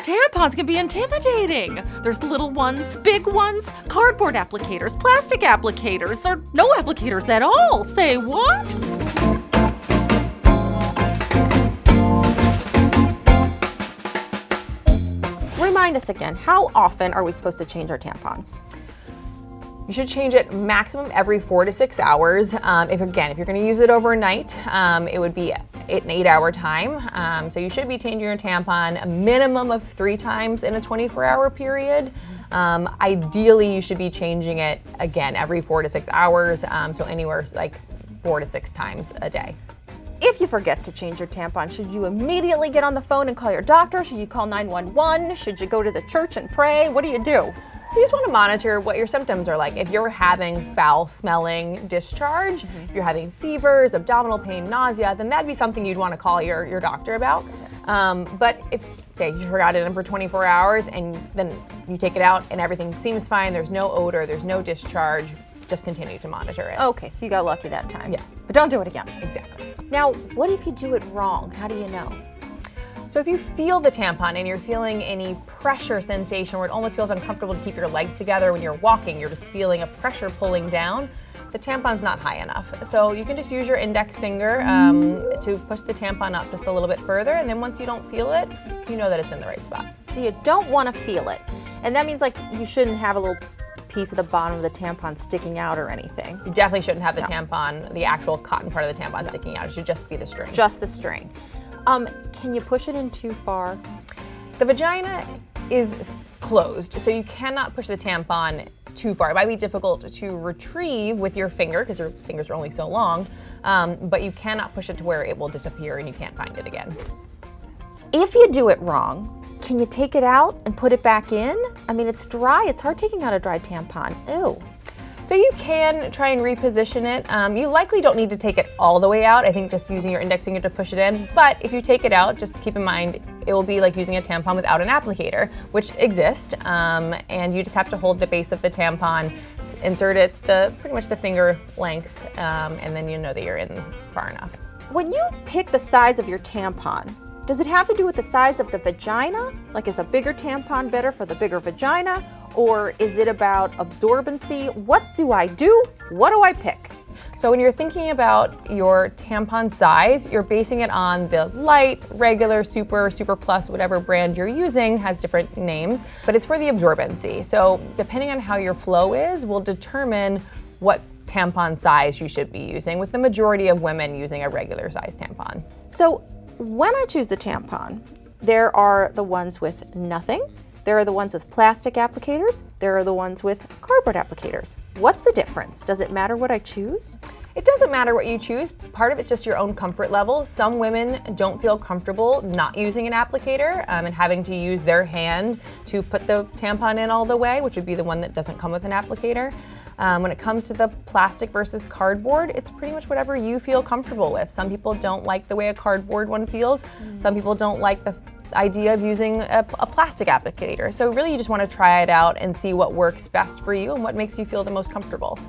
Tampons can be intimidating. There's little ones, big ones, cardboard applicators, plastic applicators, or no applicators at all. Say what? Remind us again, how often are we supposed to change our tampons? You should change it maximum every 4 to 6 hours. If you're going to use it overnight, it would be an 8-hour time. So you should be changing your tampon a minimum of 3 times in a 24-hour period. Ideally, you should be changing it again every 4 to 6 hours. So anywhere like 4 to 6 times a day. If you forget to change your tampon, should you immediately get on the phone and call your doctor? Should you call 911? Should you go to the church and pray? What do? You just want to monitor what your symptoms are like. If you're having foul-smelling discharge, if you're having fevers, abdominal pain, nausea, then that'd be something you'd want to call your doctor about. But if, say, you forgot it in for 24 hours and then you take it out and everything seems fine, there's no odor, there's no discharge, just continue to monitor it. Okay, so you got lucky that time. Yeah. But don't do it again. Exactly. Now, what if you do it wrong? How do you know? So if you feel the tampon and you're feeling any pressure sensation where it almost feels uncomfortable to keep your legs together when you're walking, you're just feeling a pressure pulling down, the tampon's not high enough. So you can just use your index finger to push the tampon up just a little bit further, and then once you don't feel it, you know that it's in the right spot. So you don't want to feel it. And that means like you shouldn't have a little piece of the bottom of the tampon sticking out or anything. You definitely shouldn't have the tampon, the actual cotton part of the tampon sticking out. It should just be the string. Just the string. Can you push it in too far? The vagina is closed, so you cannot push the tampon too far. It might be difficult to retrieve with your finger because your fingers are only so long, but you cannot push it to where it will disappear and you can't find it again. If you do it wrong, can you take it out and put it back in? I mean, it's dry. It's hard taking out a dry tampon. Ew. So you can try and reposition it. You likely don't need to take it all the way out. I think just using your index finger to push it in. But if you take it out, just keep in mind, it will be like using a tampon without an applicator, which exists. And you just have to hold the base of the tampon, insert it pretty much the finger length, and then you know that you're in far enough. When you pick the size of your tampon, does it have to do with the size of the vagina? Like, is a bigger tampon better for the bigger vagina? Or is it about absorbency? What do I do? What do I pick? So when you're thinking about your tampon size, you're basing it on the light, regular, super plus, whatever brand you're using has different names, but it's for the absorbency. So depending on how your flow is, will determine what tampon size you should be using, with the majority of women using a regular size tampon. So when I choose the tampon, there are the ones with nothing, there are the ones with plastic applicators, there are the ones with cardboard applicators. What's the difference? Does it matter what I choose? It doesn't matter what you choose. Part of it's just your own comfort level. Some women don't feel comfortable not using an applicator and having to use their hand to put the tampon in all the way, which would be the one that doesn't come with an applicator. When it comes to the plastic versus cardboard, it's pretty much whatever you feel comfortable with. Some people don't like the way a cardboard one feels. Some people don't like the idea of using a plastic applicator. So really you just want to try it out and see what works best for you and what makes you feel the most comfortable.